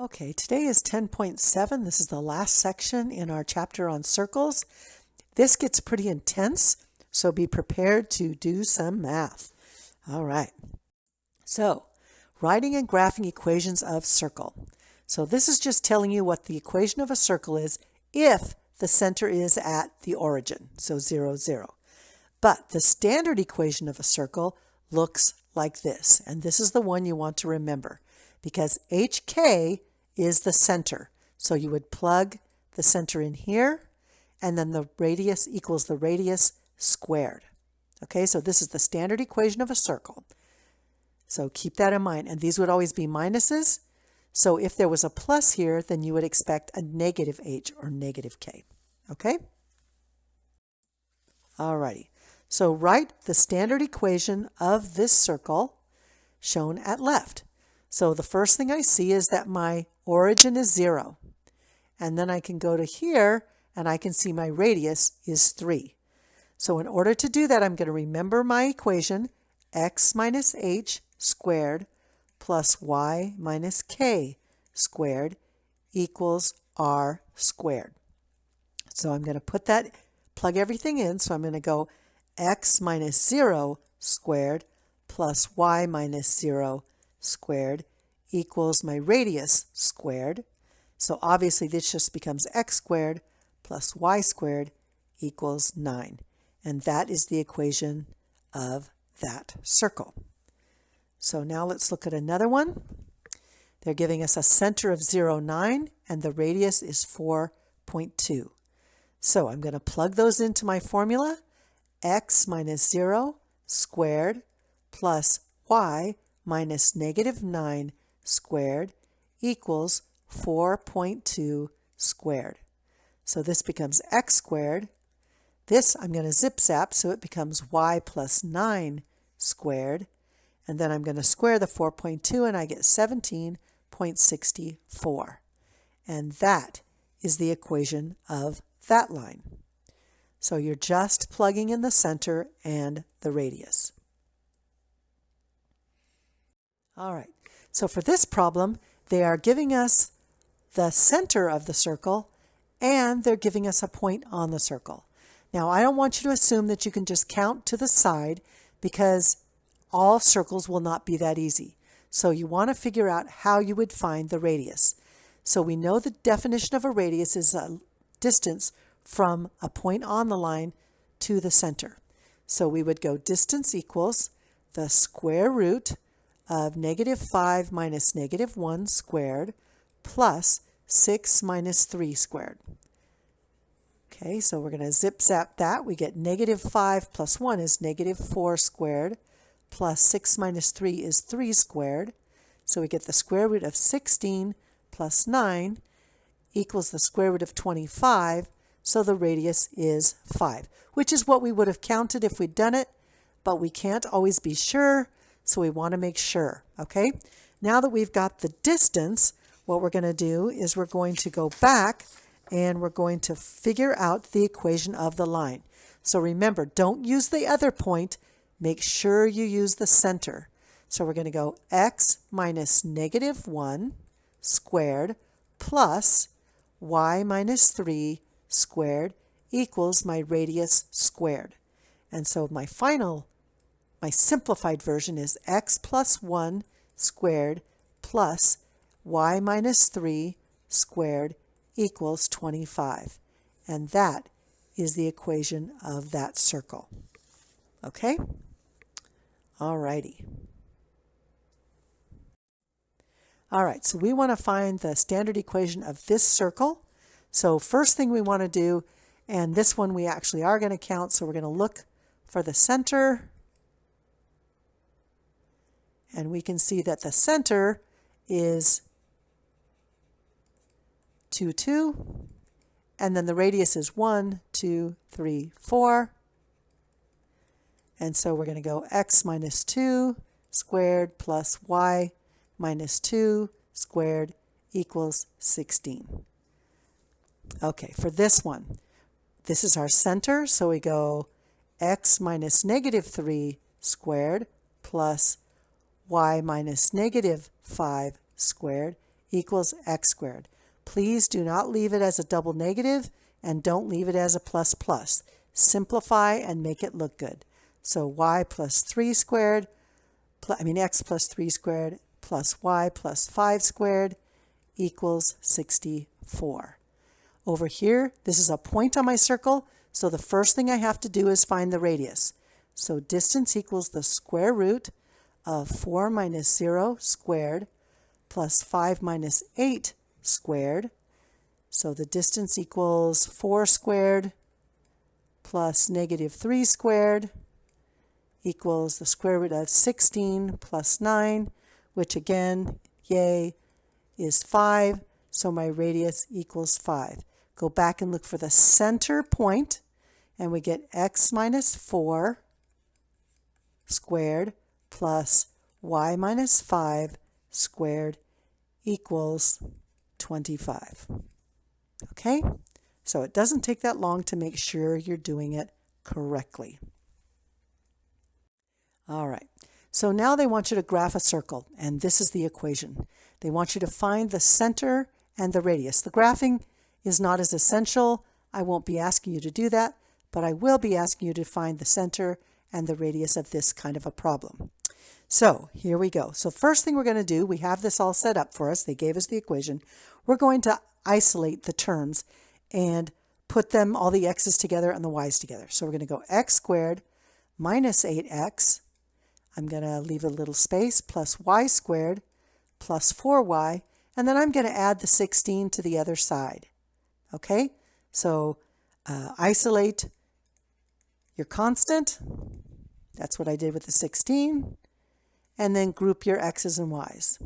Okay, today is 10.7. This is the last section in our chapter on circles. This gets pretty intense, so be prepared to do some math. All right. So, writing and graphing equations of circle. So this is just telling you what the equation of a circle is if the center is at the origin, so 0, 0. But the standard equation of a circle looks like this, and this is the one you want to remember because HK is the center. So you would plug the center in here, and then the radius equals the radius squared. Okay, so this is the standard equation of a circle. So keep that in mind. And these would always be minuses. So if there was a plus here, then you would expect a negative h or negative k. Okay? Alrighty. So write the standard equation of this circle shown at left. So the first thing I see is that my origin is 0. And then I can go to here and I can see my radius is 3. So in order to do that, I'm going to remember my equation, x minus h squared plus y minus k squared equals r squared. So I'm going to put that, plug everything in. So I'm going to go x minus 0 squared plus y minus 0 squared equals my radius squared. So obviously this just becomes x squared plus y squared equals 9. And that is the equation of that circle. So now let's look at another one. They're giving us a center of 0, 9, and the radius is 4.2. So I'm going to plug those into my formula. X minus 0 squared plus y minus negative 9 squared equals 4.2 squared. So this becomes x squared. This I'm going to zip zap, so it becomes y plus 9 squared. And then I'm going to square the 4.2 and I get 17.64. And that is the equation of that line. So you're just plugging in the center and the radius. All right, so for this problem, they are giving us the center of the circle and they're giving us a point on the circle. Now, I don't want you to assume that you can just count to the side because all circles will not be that easy. So you want to figure out how you would find the radius. So we know the definition of a radius is a distance from a point on the line to the center. So we would go distance equals the square root of negative 5 minus negative 1 squared plus 6 minus 3 squared. Okay, so we're going to zip zap that. We get negative 5 plus 1 is negative 4 squared plus 6 minus 3 is 3 squared. So we get the square root of 16 plus 9 equals the square root of 25. So the radius is 5, which is what we would have counted if we'd done it, but we can't always be sure, so we want to make sure, okay? Now that we've got the distance, what we're going to do is we're going to go back and we're going to figure out the equation of the line. So remember, don't use the other point. Make sure you use the center. So we're going to go x minus negative 1 squared plus y minus 3 squared equals my radius squared. And so my simplified version is x plus 1 squared plus y minus 3 squared equals 25. And that is the equation of that circle. Okay? Alrighty. Alright, so we want to find the standard equation of this circle. So first thing we want to do, and this one we actually are going to count, so we're going to look for the center. And we can see that the center is 2, 2. And then the radius is 1, 2, 3, 4. And so we're going to go x minus 2 squared plus y minus 2 squared equals 16. Okay, for this one, this is our center, so we go x minus negative 3 squared plus y minus negative 5 squared equals x squared. Please do not leave it as a double negative and don't leave it as a plus plus. Simplify and make it look good. So y plus 3 squared, x plus 3 squared plus y plus 5 squared equals 64. Over here, this is a point on my circle, so the first thing I have to do is find the radius. So distance equals the square root of 4 minus 0 squared plus 5 minus 8 squared. So the distance equals 4 squared plus negative 3 squared equals the square root of 16 plus 9, which again, yay, is 5. So my radius equals 5. Go back and look for the center point, and we get x minus 4 squared plus y minus 5 squared equals 25. Okay? So it doesn't take that long to make sure you're doing it correctly. All right. So now they want you to graph a circle, and this is the equation. They want you to find the center and the radius. The graphing is not as essential. I won't be asking you to do that, but I will be asking you to find the center and the radius of this kind of a problem. So here we go. So first thing we're going to do, we have this all set up for us. They gave us the equation. We're going to isolate the terms and put them, all the x's together and the y's together. So we're going to go x squared minus 8x. I'm going to leave a little space, plus y squared plus 4y, and then I'm going to add the 16 to the other side. Okay? So isolate your constant. That's what I did with the 16. And then group your x's and y's.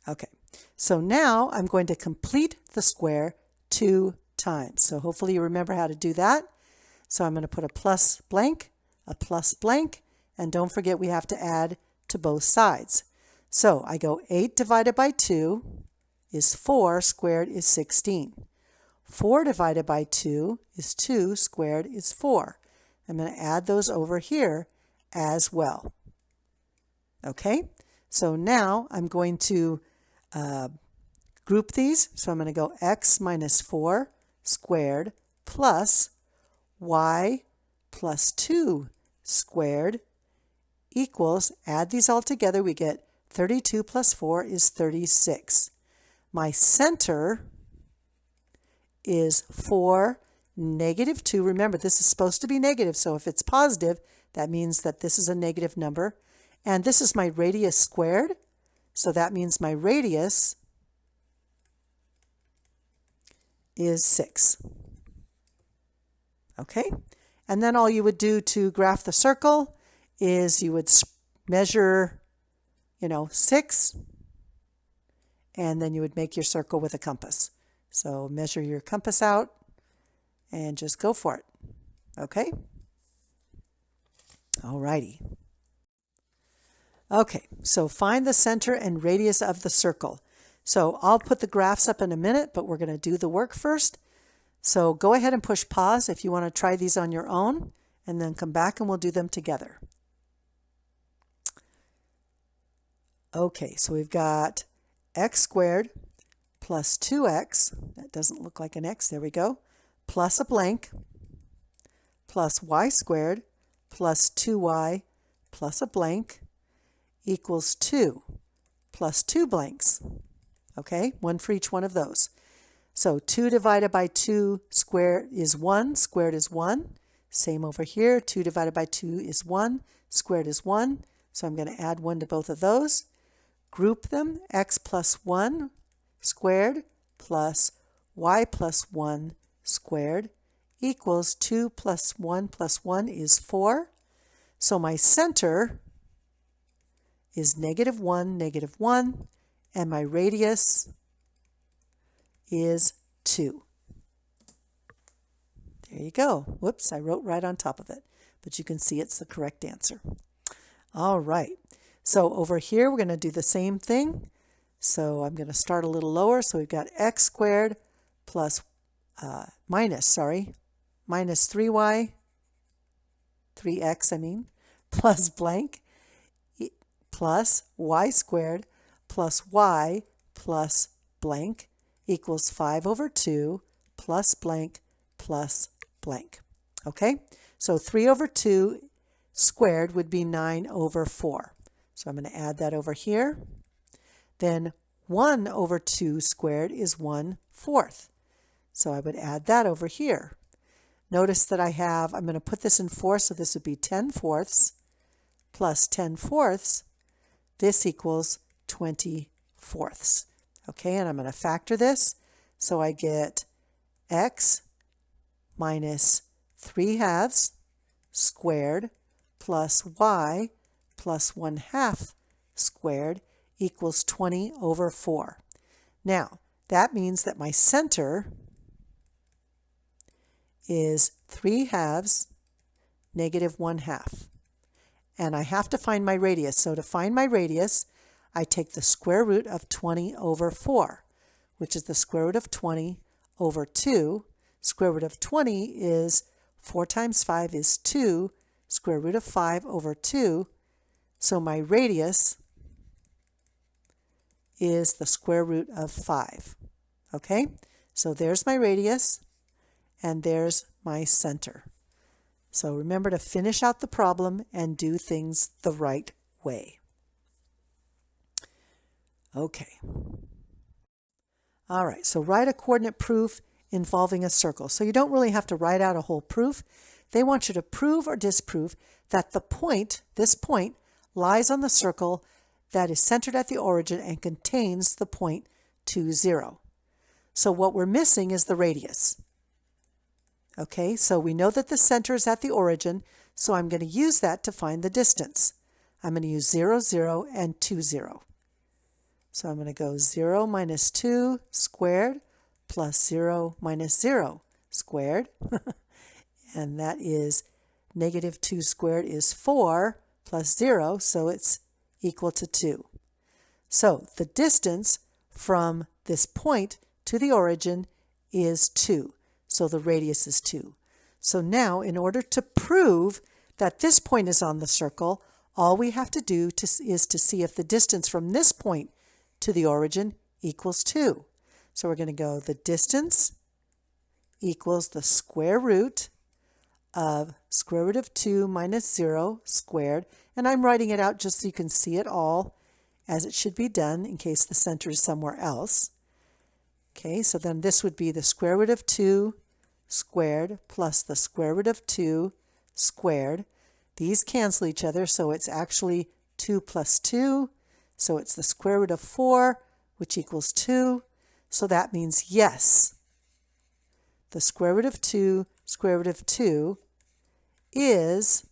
Okay. So now I'm going to complete the square 2 times. So hopefully you remember how to do that. So I'm going to put a plus blank, and don't forget we have to add to both sides. So I go 8 divided by 2 is 4 squared is 16. 4 divided by 2 is 2 squared is 4. I'm going to add those over here as well. Okay, so now I'm going to group these. So I'm going to go x minus 4 squared plus y plus 2 squared equals, add these all together, we get 32 plus 4 is 36. My center is 4, negative 2. Remember, this is supposed to be negative, so if it's positive, that means that this is a negative number. And this is my radius squared, so that means my radius is 6. Okay? And then all you would do to graph the circle is you would measure, 6, and then you would make your circle with a compass. So measure your compass out and just go for it. Okay? Alrighty. Okay, so find the center and radius of the circle. So I'll put the graphs up in a minute, but we're going to do the work first. So go ahead and push pause if you want to try these on your own, and then come back and we'll do them together. Okay, so we've got x squared plus 2x, that doesn't look like an x, there we go, plus a blank, plus y squared plus 2y plus a blank equals 2 plus 2 blanks. Okay, one for each one of those. So 2 divided by 2 squared is 1, squared is 1. Same over here, 2 divided by 2 is 1, squared is 1. So I'm going to add 1 to both of those. Group them, x plus 1 squared plus y plus 1 squared equals 2 plus 1 is 4. So my center is -1, -1, and my radius is 2. There you go. Whoops, I wrote right on top of it, but you can see it's the correct answer. All right, so over here we're going to do the same thing. So I'm going to start a little lower. So we've got x squared plus minus 3y, 3x I mean, plus blank plus y squared plus y plus blank equals 5 over 2 plus blank plus blank. Okay, so 3 over 2 squared would be 9 over 4. So I'm going to add that over here. Then 1 over 2 squared is 1/4. So I would add that over here. Notice that I'm going to put this in 4, so this would be 10/4 plus 10/4. This equals 20/4. Okay, and I'm going to factor this. So I get x minus 3/2 squared plus y plus 1/2 squared equals 20 over 4. Now, that means that my center is 3/2 negative 1/2. And I have to find my radius. So to find my radius, I take the square root of 20 over 4, which is the square root of 20 over 2. Square root of 20 is 4 times 5 is 2, square root of 5 over 2. So my radius is the square root of 5. Okay, so there's my radius, and there's my center. So remember to finish out the problem and do things the right way. Okay. All right, so write a coordinate proof involving a circle. So you don't really have to write out a whole proof. They want you to prove or disprove that the point, this point, lies on the circle that is centered at the origin and contains the point 2, 0. So what we're missing is the radius. Okay, so we know that the center is at the origin, so I'm going to use that to find the distance. I'm going to use 0, 0, and 2, 0. So I'm going to go 0 minus 2 squared plus 0 minus 0 squared. And that is negative 2 squared is 4 plus 0, so it's equal to 2. So the distance from this point to the origin is 2. So the radius is 2. So now, in order to prove that this point is on the circle, all we have to do is to see if the distance from this point to the origin equals 2. So we're going to go the distance equals the square root of square root of 2 minus 0 squared. And I'm writing it out just so you can see it all as it should be done in case the center is somewhere else. Okay, so then this would be the square root of 2 squared plus the square root of 2 squared. These cancel each other, so it's actually 2 plus 2. So it's the square root of 4, which equals 2. So that means yes, the square root of 2 square root of 2 is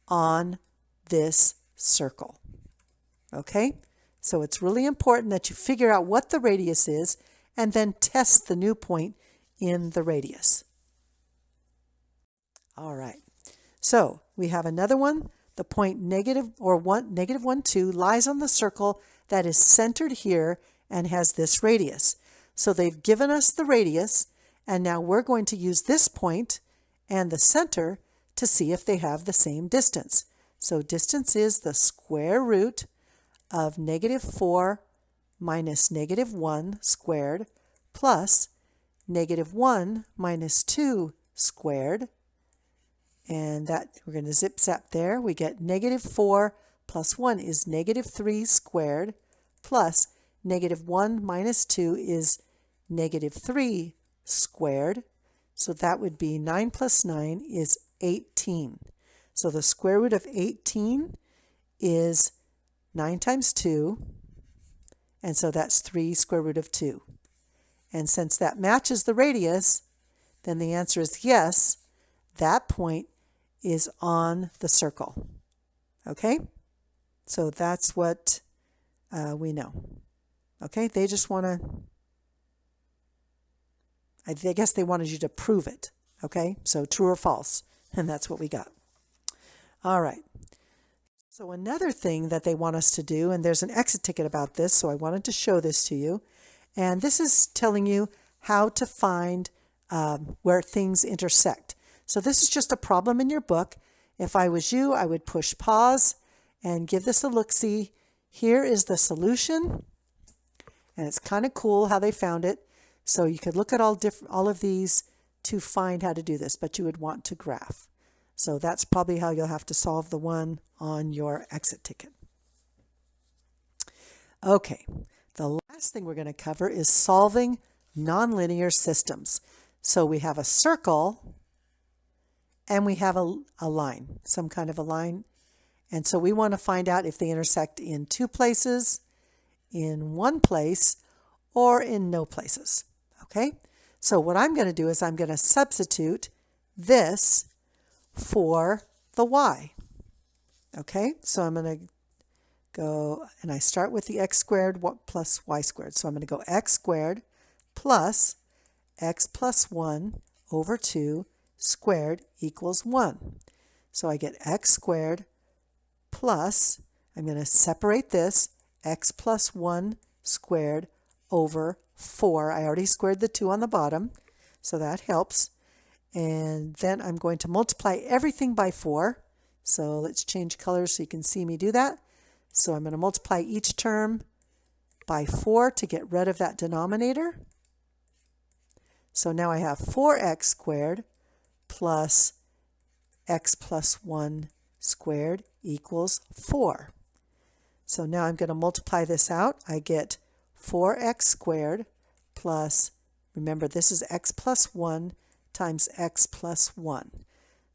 on this circle. Okay, so it's really important that you figure out what the radius is and then test the new point in the radius. All right, so we have another one. The point negative 1, 2 lies on the circle that is centered here and has this radius. So they've given us the radius, and now we're going to use this point and the center to see if they have the same distance. So distance is the square root of negative 4 minus negative 1 squared plus negative 1 minus 2 squared. And that we're going to zip zap there. We get negative 4 plus 1 is negative 3 squared plus negative 1 minus 2 is negative 3 squared. So that would be 9 plus 9 is 18. So the square root of 18 is 9 times 2. And so that's 3 square root of 2. And since that matches the radius, then the answer is yes, that point is on the circle. Okay? So that's what we know. Okay? They just want to, I guess they wanted you to prove it. Okay? So true or false. And that's what we got. All right. So another thing that they want us to do, and there's an exit ticket about this, so I wanted to show this to you. And this is telling you how to find where things intersect. So this is just a problem in your book. If I was you, I would push pause and give this a look-see. Here is the solution, and it's kind of cool how they found it. So you could look at all of these to find how to do this, but you would want to graph. So that's probably how you'll have to solve the one on your exit ticket. Okay, the last thing we're going to cover is solving nonlinear systems. So we have a circle and we have a line, some kind of a line. And so we want to find out if they intersect in two places, in one place, or in no places. Okay, so what I'm going to do is I'm going to substitute this for the y. Okay, so I'm going to go, and I start with the x squared plus y squared. So I'm going to go x squared plus x plus 1 over 2 squared equals 1. So I get x squared plus, I'm going to separate this, x plus 1 squared over 4. I already squared the 2 on the bottom, so that helps. And then I'm going to multiply everything by 4. So let's change colors so you can see me do that. So I'm going to multiply each term by 4 to get rid of that denominator. So now I have 4x squared plus x plus 1 squared equals 4. So now I'm going to multiply this out. I get 4x squared plus, remember this is x plus 1 times x plus 1.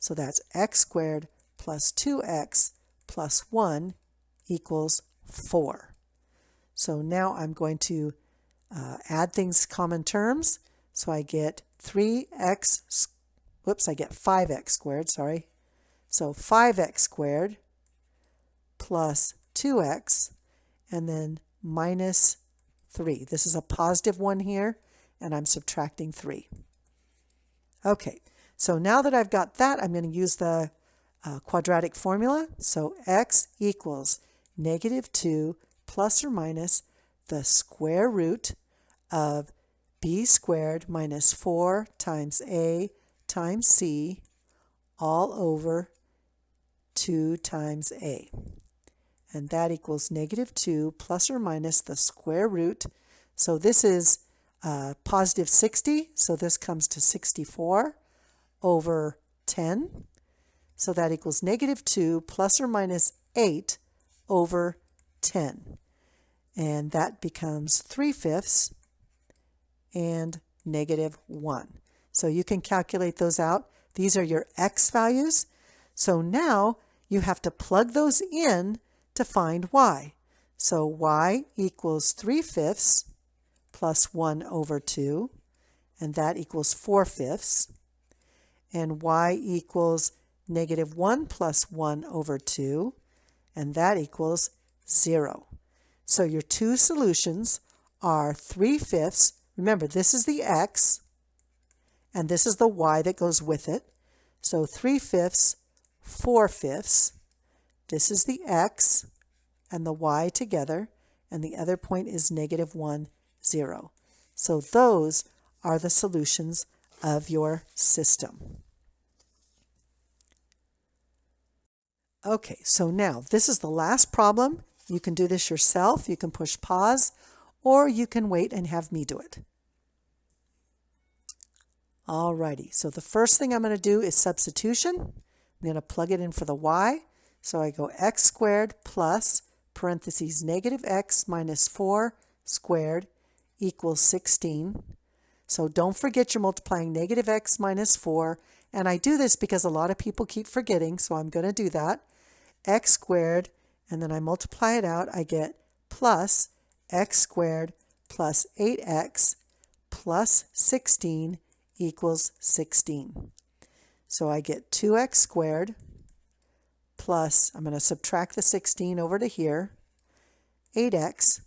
So that's x squared plus 2x plus 1 equals 4. So now I'm going to add things common terms. So I get 3x, I get 5x squared, sorry. So 5x squared plus 2x and then minus 3. This is a positive 1 here, and I'm subtracting 3. Okay, so now that I've got that, I'm going to use the quadratic formula. So x equals -2 plus or minus the square root of b squared minus 4 times a times c all over 2 times a. And that equals -2 plus or minus the square root. So this is positive 60, so this comes to 64 over 10. So that equals -2 plus or minus 8 over 10. And that becomes 3/5 and -1. So you can calculate those out. These are your x values. So now you have to plug those in to find y. So y equals 3/5 plus 1 over 2, and that equals 4/5. And y equals -1 plus 1 over 2, and that equals 0. So your two solutions are 3/5. Remember, this is the x, and this is the y that goes with it. So 3/5, 4/5. This is the x and the y together, and the other point is -1, 0. So those are the solutions of your system. Okay, so now this is the last problem. You can do this yourself. You can push pause, or you can wait and have me do it. Alrighty, so the first thing I'm going to do is substitution. I'm going to plug it in for the y. So I go x squared plus parentheses -x minus 4 squared equals 16. So don't forget you're multiplying -x minus 4. And I do this because a lot of people keep forgetting, so I'm going to do that. X squared, and then I multiply it out. I get plus x squared plus 8x plus 16 equals 16. So I get 2x squared plus, I'm going to subtract the 16 over to here, 8x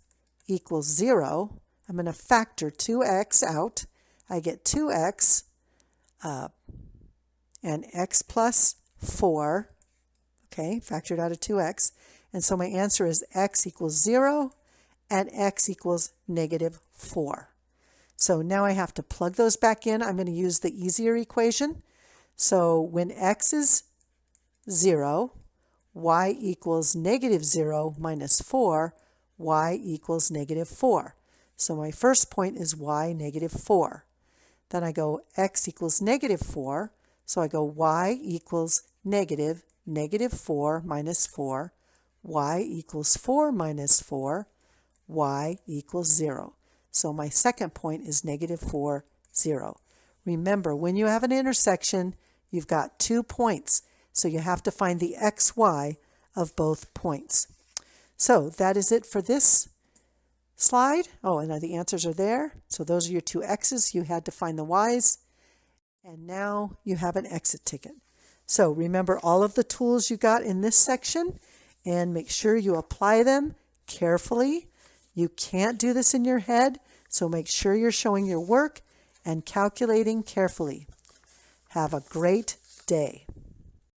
equals 0. I'm going to factor 2x out. I get 2x and x plus 4, okay, factored out of 2x. And so my answer is x equals 0 and x equals -4. So now I have to plug those back in. I'm going to use the easier equation. So when x is 0, y equals negative 0 minus 4, y equals negative 4. So my first point is y negative 4. Then I go x equals negative 4, so I go y equals negative 4 minus 4, y equals 4 minus 4, y equals 0. So my second point is negative 4, 0. Remember, when you have an intersection, you've got 2 points, so you have to find the xy of both points. So that is it for this slide. Oh, and the answers are there. So those are your 2 x's. You had to find the y's. And now you have an exit ticket. So remember all of the tools you got in this section and make sure you apply them carefully. You can't do this in your head, so make sure you're showing your work and calculating carefully. Have a great day.